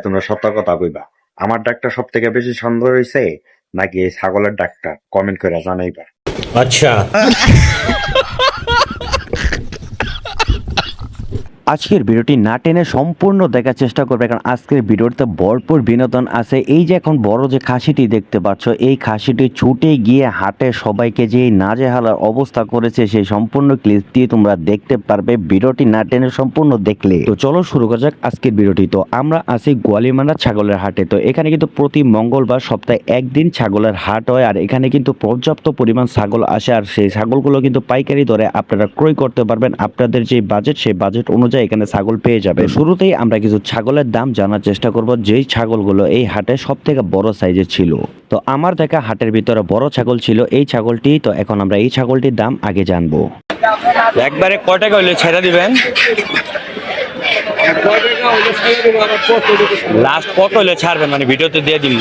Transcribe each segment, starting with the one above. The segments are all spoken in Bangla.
তোমরা সত্য কথা কইবা, আমার ডাকটা সব থেকে বেশি সুন্দর হয়েছে নাকি এই ছাগলের ডাকটা? কমেন্ট করে জানাইবা। আচ্ছা, আজকের ভিডিওটি না টেনে সম্পূর্ণ দেখার চেষ্টা করবে, কারণ আজকের ভিডিওতে ভরপুর বিনোদন আছে। এই যে এখন বড় যে খাসিটি দেখতে পাচ্ছ, এই খাসিটি ছুটে গিয়ে হাটে সবাইকে যে নাজেহালার অবস্থা করেছে, সেই সম্পূর্ণ ক্লিপটি তোমরা দেখতে পারবে ভিডিওটি না টেনে সম্পূর্ণ দেখলে। তো চলো শুরু করা যাক আজকের ভিডিওটি। তো আমরা আছি গোয়ালিমারা ছাগলের হাটে। তো এখানে কিন্তু প্রতি মঙ্গলবার সপ্তাহে একদিন ছাগলের হাট হয়, আর এখানে কিন্তু পর্যাপ্ত পরিমাণ ছাগল আসে, আর সেই ছাগলগুলো কিন্তু পাইকারি দরে আপনারা ক্রয় করতে পারবেন। আপনাদের যে বাজেট, সেই বাজেট অনুযায়ী এখানে ছাগল পেয়ে যাবে। শুরুতেই আমরা কিছু ছাগলের দাম জানার চেষ্টা করব, যেই ছাগলগুলো এই হাটে সব থেকে বড় সাইজের ছিল। তো আমার দেখা হাটের ভিতরে বড় ছাগল ছিল এই ছাগলটি। তো এখন আমরা এই ছাগলটির দাম আগে জানবো। একবারে কয় টাকা হইলে ছেড়ে দিবেন? লাস্ট কত হইলে ছাড়বেন, মানে ভিডিওতে দিয়ে দিন?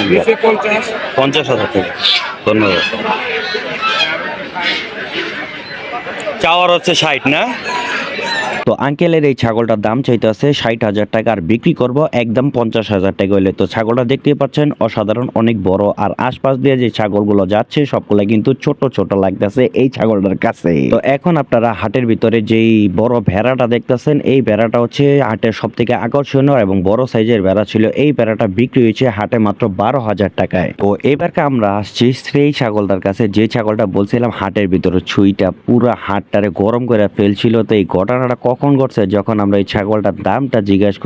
50,000 টাকা। ধন্যবাদ। চাওয়ার হচ্ছে 60 না? তো আঙ্কেলের এই ছাগলটার দাম চাইতেছে 60,000 টাকা, আর বিক্রি করব একদম 50,000 টাকা হইলে। তো ছাগলটা দেখতেই পাচ্ছেন অসাধারণ, অনেক বড়, আর আশপাশ দিয়ে যে ছাগলগুলো যাচ্ছে সবগুলা কিন্তু ছোট ছোট লাগতেছে এই ছাগলটার কাছে। তো এখন আপনারা হাটের ভিতরে যেই বড় ভেড়াটা দেখতেছেন, এই ভেড়াটা হচ্ছে হাটের সব থেকে আকর্ষণীয় এবং বড় সাইজের ভেড়া ছিল। এই ভেড়াটা বিক্রি হয়েছে হাটে মাত্র 12,000 টাকায়। তো এবারকে আমরা আসছি সেই ছাগলটার কাছে, যে ছাগলটা বলছিলাম হাটের ভিতরে ছুঁইটা পুরো হাটটারে গরম করে ফেলছিল। তো এই ঘটনাটা কখন ঘটছে, যখন আমরা এই ছাগলটার দামটা জিজ্ঞাসা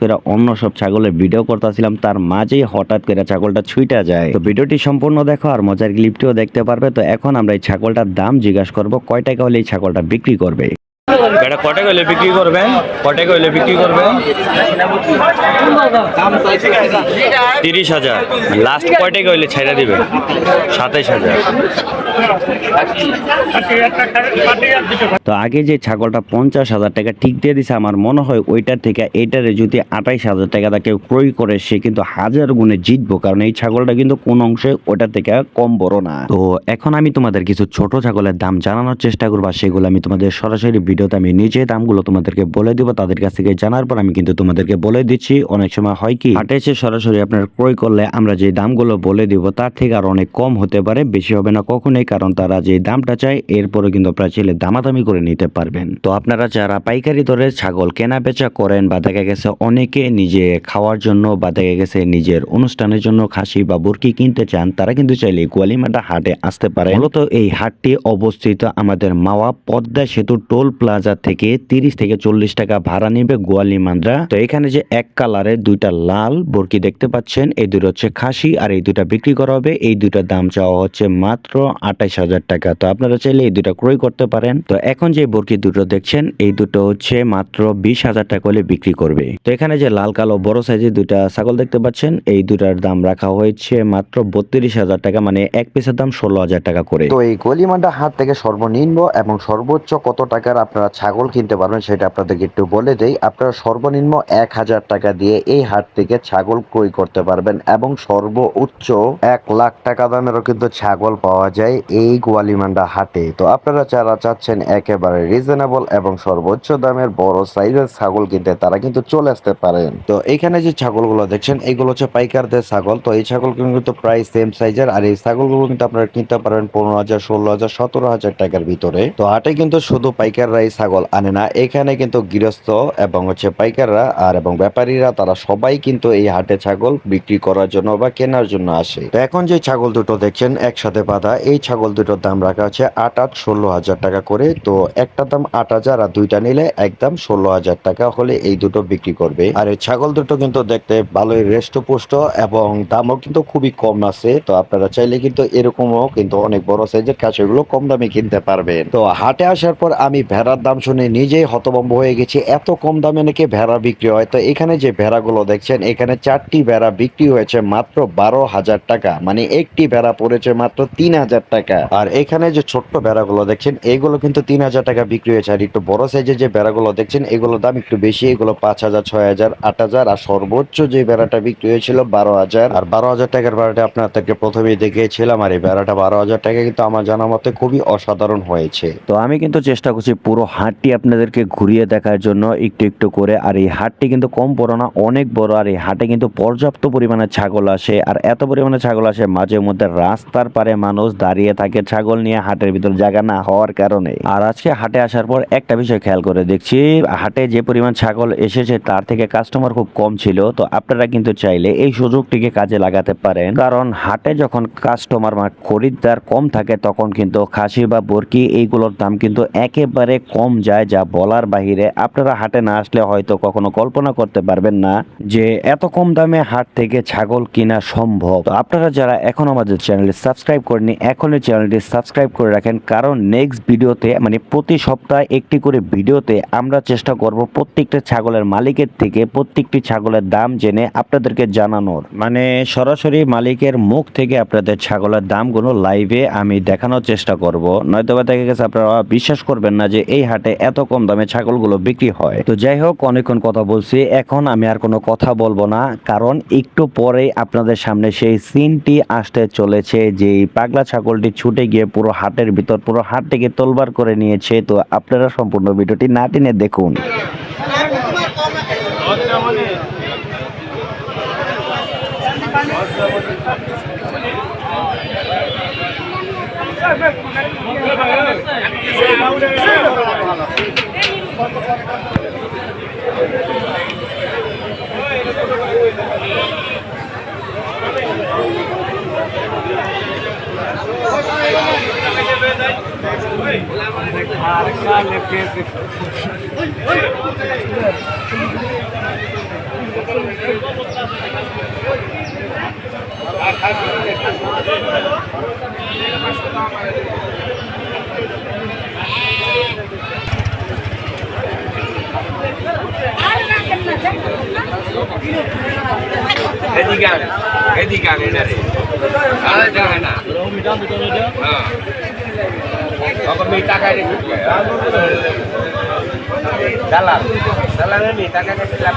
করে অন্য সব ছাগলের ভিডিও করতেছিলাম, তার মাঝেই হঠাৎ করে ছাগলটা ছুঁইটা যায়। তো ভিডিওটি সম্পূর্ণ দেখো আর মজার ক্লিপটিও দেখতে পারবে। তো এখন আমরা এই ছাগলটার দাম জিজ্ঞাসা করবো, কয় টাকা হলে এই ছাগলটা বিক্রি করবে। এটা কয় টাকা হইলে বিক্রি করবেন? কয় টাকা হইলে বিক্রি করবেন? 30,000। লাস্ট কয় টাকা হইলে ছেড়ে দিবেন? 27,000। তো আগে যে ছাগলটা 50,000 টাকা ঠিক দিয়ে দিছে, আমার মনে হয় ওইটার থেকে এইটারে যদি 28,000 টাকা কেউ ক্রয় করে, সে কিন্তু হাজার গুণে জিতবো, কারণ এই ছাগলটা কিন্তু কোন অংশে ওটার থেকে কম বড় না। তো এখন আমি তোমাদের কিছু ছোট ছাগলের দাম জানানোর চেষ্টা করবো, সেগুলো আমি তোমাদের সরাসরি ভিডিওতে আমি নিজে দামগুলো তোমাদেরকে বলে দিব। তাদের কাছ থেকে জানার পর আমি কিন্তু তোমাদেরকে বলে দিচ্ছি। অনেক সময় হয় কি, হাটে এসে সরাসরি আপনার ক্রয় করলে আমরা যে দামগুলো বলে দিব তার থেকে আর অনেক কম হতে পারে, বেশি হবে না কখনোই, কারণ তারা যে দামটা চায় এরপরে কিন্তু আপনারা চাইলে দামাদামি করে নিতে পারবেন। তো আপনারা যারা পাইকারি দরে ছাগল কেনা বেচা করেন, বা দেখা গেছে অনেকে নিজে খাওয়ার জন্য বা দেখা গেছে নিজের অনুষ্ঠানের জন্য খাসি বা বুরকি কিনতে চান, তারা কিন্তু চাইলে গোয়ালিমারা হাটে আসতে পারে। মূলত এই হাটটি অবস্থিত আমাদের মাওয়া পদ্মা সেতু টোল প্লাজা থেকে 30 থেকে 40 টাকা ভাড়া নিবে গোয়ালিমানরা। তো এখানে যে এক কালারের দুইটা লাল বুরকি দেখতে পাচ্ছেন, এই দুটো হচ্ছে খাসি, আর এই দুটা বিক্রি করা হবে। এই দুটার দাম চাওয়া হচ্ছে মাত্র 28,000 টাকা। তো আপনারা চাইলে এই দুটা ক্রয় করতে পারেন। তো এখন যে বুরকি দুটো দেখছেন, এই দুটো হচ্ছে মাত্র 20,000 টাকা হলে বিক্রি করবে। তো এখানে যে লাল কালো বড় সাইজের দুইটা ছাগল দেখতে পাচ্ছেন, এই দুটার দাম রাখা হয়েছে মাত্র 32,000 টাকা, মানে এক পিসের দাম 16,000 টাকা করে। তো এই গোয়ালিমারা হাট থেকে সর্বনিম্ন এবং সর্বোচ্চ কত টাকার আপনারা ছাগল কিনতে পারবেন সেটা আপনাদেরকে একটু বলে দেই। আপনারা সর্বনিম্ন 1,000 টাকা দিয়ে এই হাট থেকে ছাগল ক্রয় করতে পারবেন, এবং সর্বোচ্চ 1,00,000 টাকা দামেরও কিন্তু ছাগল পাওয়া যায় এই গোয়ালিমারা হাটে। তো আপনারা যারা চাচ্ছেন একেবারে রিজনেবল এবং সর্বোচ্চ দামের বড় সাইজের ছাগল কিনতে, তারা কিন্তু চলে আসতে পারেন। তো এখানে যে ছাগলগুলো দেখছেন, এইগুলো হচ্ছে পাইকারদের ছাগল। তো এই ছাগল কিন্তু প্রায় সেম সাইজের, আর এই ছাগলগুলো কিন্তু আপনারা কিনতে পারবেন 15,000, 16,000, 17,000 টাকার ভিতরে। তো হাটে কিন্তু শুধু পাইকাররাই ছাগল আনে না, এখানে কিন্তু গৃহস্থ এবং হচ্ছে পাইকাররা আর এবং ব্যাপারীরা, তারা সবাই কিন্তু এই হাটে ছাগল বিক্রি করার জন্য বা কেনার জন্য আসে। তো এখন যে ছাগল দুটো দেখছেন একসাথে বাঁধা, এই ছাগল দুটোর দাম রাখা হচ্ছে 16,000 টাকা করে। তো একটা দাম 8,000, আর দুইটা নিলে একদম 16,000 টাকা হলে এই দুটো বিক্রি করবে। আর এই ছাগল দুটো কিন্তু দেখতে ভালোই হৃষ্টপুষ্ট এবং দামও কিন্তু খুবই কম আছে। তো আপনারা চাইলে কিন্তু এরকমও কিন্তু অনেক বড় সাইজের খাসিগুলো কম দামে কিনতে পারবেন। তো হাটে আসার পর আমি ভেড়ার দাম শুনে নিজেই হতভম্ব হয়ে গেছি, এত কম দামে নাকি ভেড়া বিক্রি হয়। তো এখানে যে ভেড়াগুলো দেখছেন, এখানে 4টি ভেড়া বিক্রি হয়েছে মাত্র 12,000 টাকা, মানে একটি ভেড়া পড়েছে মাত্র 3,000 টাকা। টাকা। আর এখানে যে ছোট্ট বেড়াগুলো দেখছেন এগুলো কিন্তু 3,000 টাকা বিক্রি হয়েছে। আর একটু বড় সাইজের যে বেড়াগুলো দেখছেন এগুলোর দাম একটু বেশি, এগুলো 5,000, 6,000, 8,000। আর সর্বোচ্চ যে বেড়াটা বিক্রি হয়েছিল 12,000। আর 12,000 টাকার বেড়াটা আপনাদেরকে প্রথমেই দেখিয়েছিলাম। আর এই বেড়াটা 12,000 টাকা কিন্তু আমার জানা মতে খুবই অসাধারণ হয়েছে। তো আমি কিন্তু চেষ্টা করছি পুরো হাটটি আপনাদেরকে ঘুরিয়ে দেখার জন্য একটু একটু করে। আর এই হাটটি কিন্তু কম বড় না, অনেক বড়। আর এই হাটে কিন্তু পর্যাপ্ত পরিমাণে ছাগল আসে। আর এত পরিমাণে ছাগল আসে মাঝে মধ্যে রাস্তার পারে মানুষ দাঁড়িয়ে থাকে ছাগল নিয়ে, হাটের ভিতর জায়গা না হওয়ার কারণে। আর আজকে হাটে আসার পর একটা বিষয় খেয়াল করে দেখছি, হাটে যে পরিমাণ ছাগল এসেছে তার থেকে কাস্টমার খুব কম ছিল। তো আপনারা কিন্তু চাইলে এই সুযোগটিকে কাজে লাগাতে পারেন, কারণ হাটে যখন কাস্টমার বা খরিদ্দার কম থাকে তখন কিন্তু খাসি বা বরকি এইগুলোর দাম কিন্তু একেবারে কম যায়, যা বলার বাহিরে। আপনারা হাটে না আসলে হয়তো কখনো কল্পনা করতে পারবেন না যে এত কম দামে হাট থেকে ছাগল কিনা সম্ভব। তো আপনারা যারা এখন আমাদের চ্যানেলটি সাবস্ক্রাইব করেনি এখনই চ্যানেলটি সাবস্ক্রাইব করে রাখেন, কারণ নেক্সট ভিডিওতে মানে প্রতি সপ্তাহে একটি করে ভিডিওতে আমরা চেষ্টা করব প্রত্যেকটা ছাগলের মালিকের থেকে প্রত্যেকটি ছাগলের দাম জেনে আপনাদেরকে জানানোর, মানে সরাসরি মালিকের মুখ থেকে আপনাদের ছাগলের দামগুলো লাইভে আমি দেখানোর চেষ্টা করব। নয়তো বা দেখা গেছে আপনারা বিশ্বাস করবেন না যে এই হাটে এত কম দামে ছাগলগুলো বিক্রি হয়। তো যাই হোক, অনেকক্ষণ কথা বলছি, এখন আমি আর কোনো কথা বলবো না, কারণ একটু পরে আপনাদের সামনে সেই সিনটি আসতে চলেছে যে পাগলা ছাগলটি ছুটে গিয়ে পুরো হাটের ভিতর পুরো হাটটিকে তোলবার করে নিয়েছে। তো আপনারা সম্পূর্ণ ভিডিওটি না টেনে দেখুন। এদিকে আগে না রে আরে যাবে না হ্যাঁ আমি টাকা রেখে দালাল দালালে নি টাকা কেটে লাভ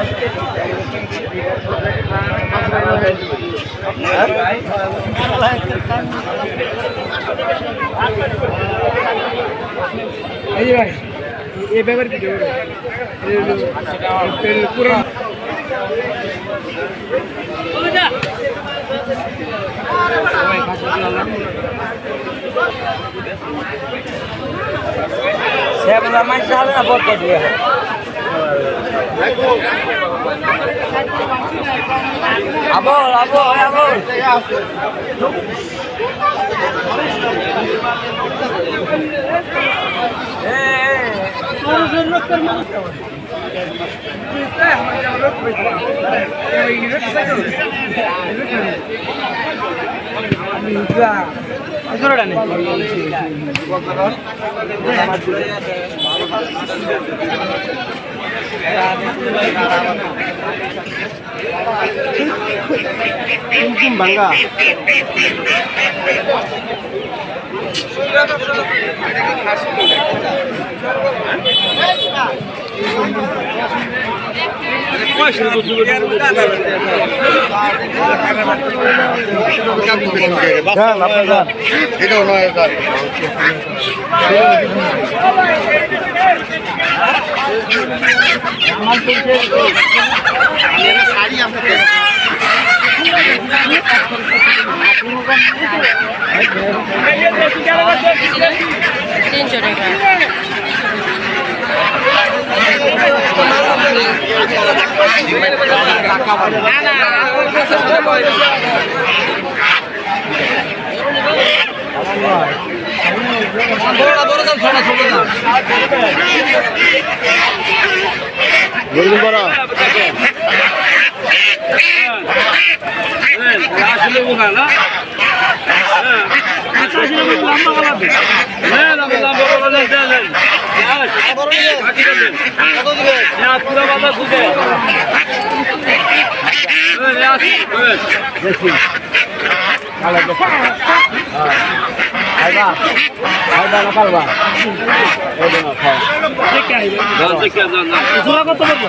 এই ভাই এই ব্যাপার কি পুরো সেবলা মাছ হবে না বলতে দিয়ে আবল আবল আবল ভাঙ্গা এটাও নয় জোড়া কত বলবো?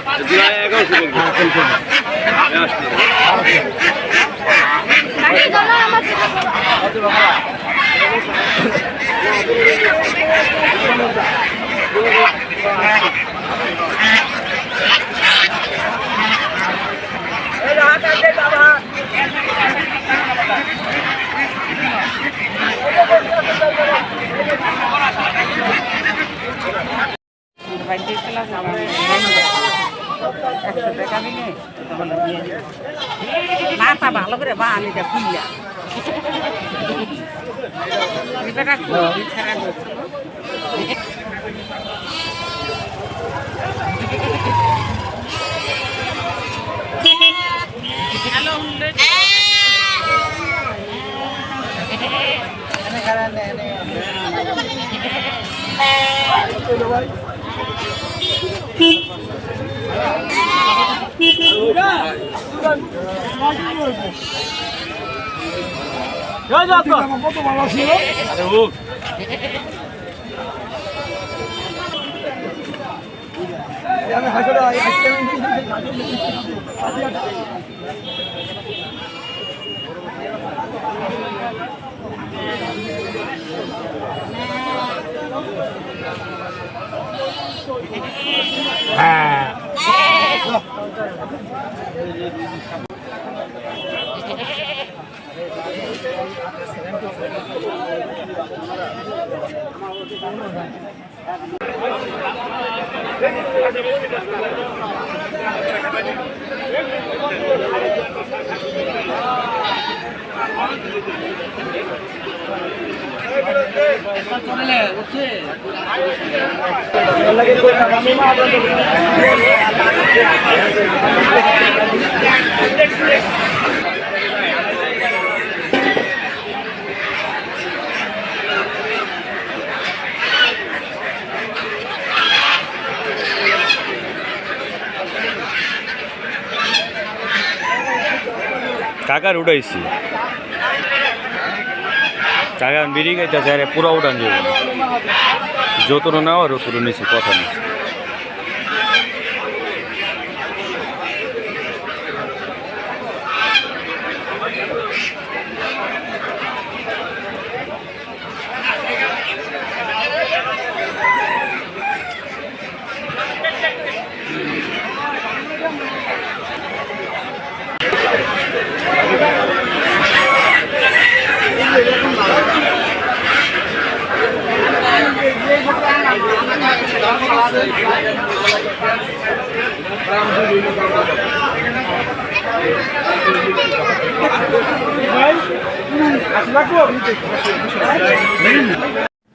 মাথা ভালো করে বা আমি খুললা কত ভালো ছিল কাকার উঠাইছি কাকা বিড়ি খাইতেছে আরে পুরা উঠান যাবে যতটা নেওয়া আর অতটা নিছি কথা নিছি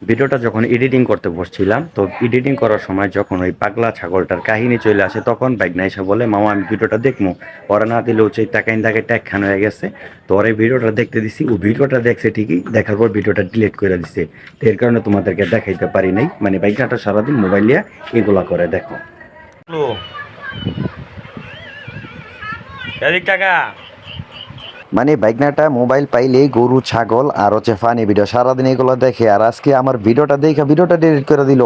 ভিডিওটা যখন এডিটিং করতে বসছিলাম তো এডিটিং করার সময় যখন ওই পাগলা ছাগলটার কাহিনী চলে আসে তখন বাইকনা এসে বলে মামা আমি ভিডিওটা দেখবো ওরা না দিলে হচ্ছে টাকাইন দাগে ট্যাগ খান হয়ে গেছে তো ওরা এই ভিডিওটা দেখতে দিছি ও ভিডিওটা দেখছে ঠিকই দেখার পর ভিডিওটা ডিলিট করে দিছে তো এর কারণে তোমাদেরকে দেখাইতে পারি নাই মানে বাইকনাটা সারাদিন মোবাইল নিয়ে এগুলা করে দেখো টাকা মানে বাইকনাটা মোবাইল পাইলেই গরু ছাগল আর হচ্ছে ফানি ভিডিও সারাদিন এগুলো দেখে আর আজকে আমার ভিডিওটা দেখে ভিডিওটা ডিলিট করে দিল